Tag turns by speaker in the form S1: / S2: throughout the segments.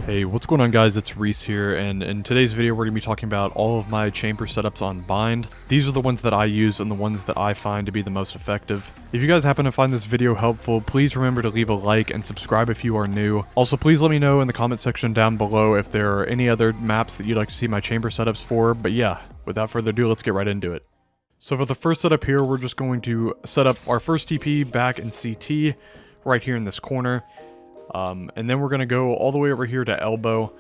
S1: Hey, what's going on guys, it's Reese here, and in today's video we're going to be talking about all of my chamber setups on Bind. These are the ones that I use and the ones that I find to be the most effective. If you guys happen to find this video helpful, please remember to leave a like and subscribe if you are new. Also, please let me know in the comment section down below if there are any other maps that you'd like to see my chamber setups for, but yeah, without further ado, let's get right into it. So for the first setup here, we're just going to set up our first TP back in CT, right here in this corner. And then we're going to go all the way over here to elbow,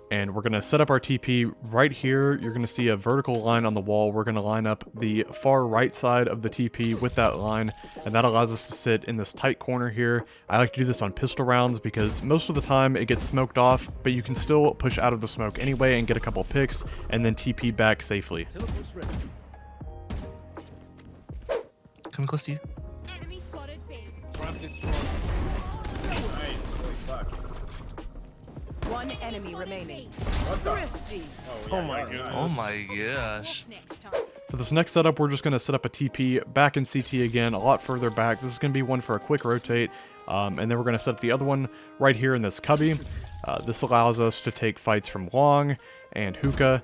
S1: and we're going to set up our TP right here. You're going to see a vertical line on the wall. We're going to line up the far right side of the TP with that line, and that allows us to sit in this tight corner here. I like to do this on pistol rounds because most of the time it gets smoked off, but you can still push out of the smoke anyway and get a couple picks and then TP back safely.
S2: Coming close to you.
S3: Enemy spotted B.
S4: One enemy remaining.
S3: Thrifty.
S2: Oh my gosh.
S3: Next time.
S1: For this next setup, we're just going to set up a TP back in CT again, a lot further back. This is going to be one for a quick rotate, and then we're going to set up the other one right here in this cubby. This allows us to take fights from long and hookah,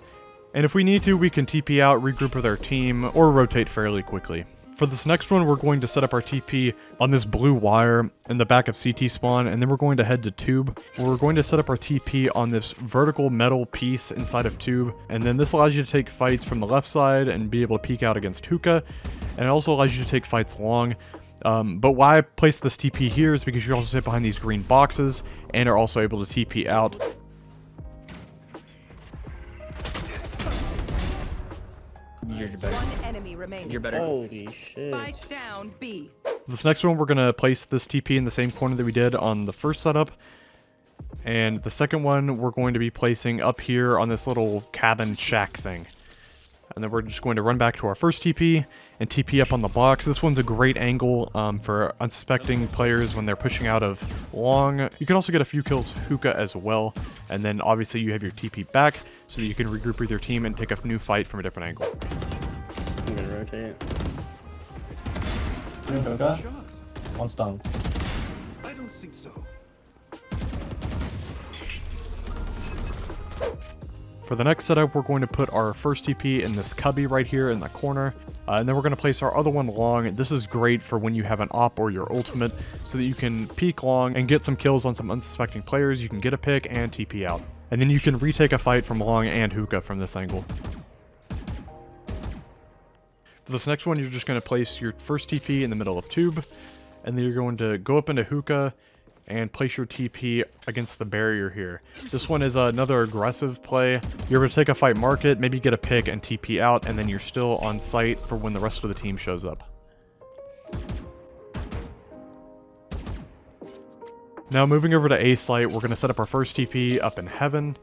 S1: and if we need to, we can TP out, regroup with our team, or rotate fairly quickly. For this next one, we're going to set up our TP on this blue wire in the back of CT spawn, and then we're going to head to tube. We're going to set up our TP on this vertical metal piece inside of tube, and then this allows you to take fights from the left side and be able to peek out against hookah, and it also allows you to take fights long. But why I place this TP here is because you also sit behind these green boxes and are also able to TP out.
S2: You're better.
S4: One enemy remaining.
S2: You're better.
S5: Holy shit.
S4: Spike down B.
S1: This next one, we're going to place this TP in the same corner that we did on the first setup. And the second one, we're going to be placing up here on this little cabin shack thing. And then we're just going to run back to our first TP and TP up on the box. This one's a great angle for unsuspecting players when they're pushing out of long. You can also get a few kills hookah as well. And then obviously you have your TP back so that you can regroup with your team and take a new fight from a different angle.
S5: I'm gonna rotate.
S6: One stun.
S7: I don't think so.
S1: For the next setup, we're going to put our first TP in this cubby right here in the corner. And then we're going to place our other one long. This is great for when you have an op or your ultimate so that you can peek long and get some kills on some unsuspecting players. You can get a pick and TP out. And then you can retake a fight from long and hookah from this angle. For this next one, you're just going to place your first TP in the middle of tube. And then you're going to go up into hookah and place your TP against the barrier here. This one is another aggressive play. You're able to take a fight, mark it, maybe get a pick and TP out, and then you're still on site for when the rest of the team shows up. Now moving over to A site, we're going to set up our first TP up in heaven.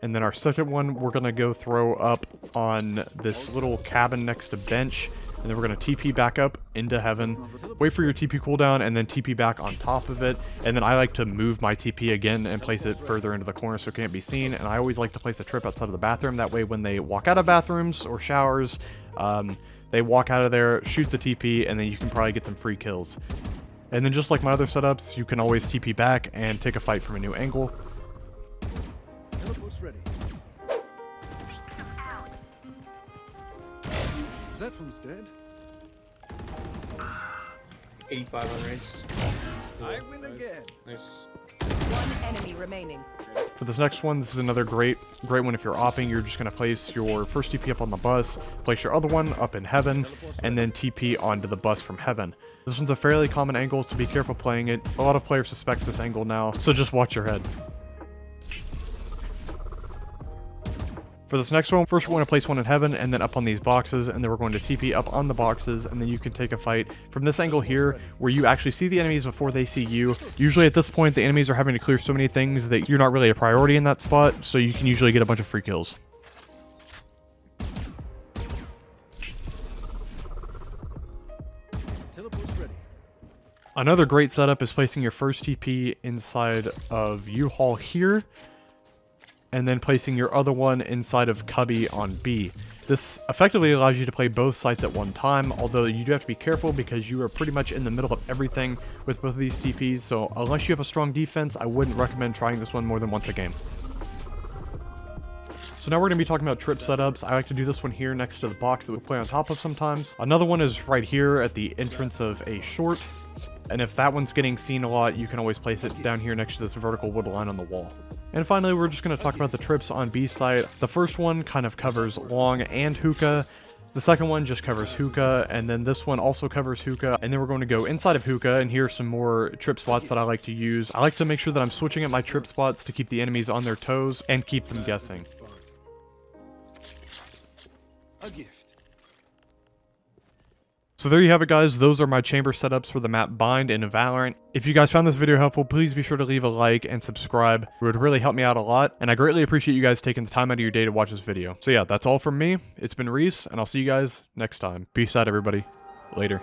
S1: And then our second one, we're going to go throw up on this little cabin next to bench. And then we're going to TP back up into heaven, wait for your TP cooldown, and then TP back on top of it. And then I like to move my TP again and place it further into the corner so it can't be seen. And I always like to place a trip outside of the bathroom. That way when they walk out of bathrooms or showers, they walk out of there, shoot the TP, and then you can probably get some free kills. And then just like my other setups, you can always TP back and take a fight from a new angle.
S7: Teleport's ready. Is that one's dead?
S2: 85 on race.
S7: I win again.
S2: Nice.
S4: One enemy remaining.
S1: For this next one, this is another great one if you're opping. You're just going to place your first TP up on the bus, place your other one up in heaven, and then TP onto the bus from heaven. This one's a fairly common angle, so be careful playing it. A lot of players suspect this angle now, so just watch your head. For this next one, first we're going to place one in heaven and then up on these boxes, and then we're going to TP up on the boxes, and then you can take a fight from this angle here where you actually see the enemies before they see you. Usually at this point, the enemies are having to clear so many things that you're not really a priority in that spot, so you can usually get a bunch of free kills.
S7: Teleport's ready.
S1: Another great setup is placing your first TP inside of U-Haul here, and then placing your other one inside of cubby on B. This effectively allows you to play both sites at one time, although you do have to be careful because you are pretty much in the middle of everything with both of these TPs, so unless you have a strong defense, I wouldn't recommend trying this one more than once a game. So now we're going to be talking about trip setups. I like to do this one here next to the box that we play on top of sometimes. Another one is right here at the entrance of a short, and if that one's getting seen a lot, you can always place it down here next to this vertical wood line on the wall. And finally, we're just going to talk about the trips on B site. The first one kind of covers long and hookah. The second one just covers hookah, and then this one also covers hookah, and then we're going to go inside of hookah, and here are some more trip spots that I like to use. I like to make sure that I'm switching at my trip spots to keep the enemies on their toes and keep them guessing.
S7: A gift.
S1: So there you have it, guys. Those are my chamber setups for the map Bind in Valorant. If you guys found this video helpful, please be sure to leave a like and subscribe. It would really help me out a lot, and I greatly appreciate you guys taking the time out of your day to watch this video. So yeah, that's all from me. It's been Reese, and I'll see you guys next time. Peace out, everybody. Later.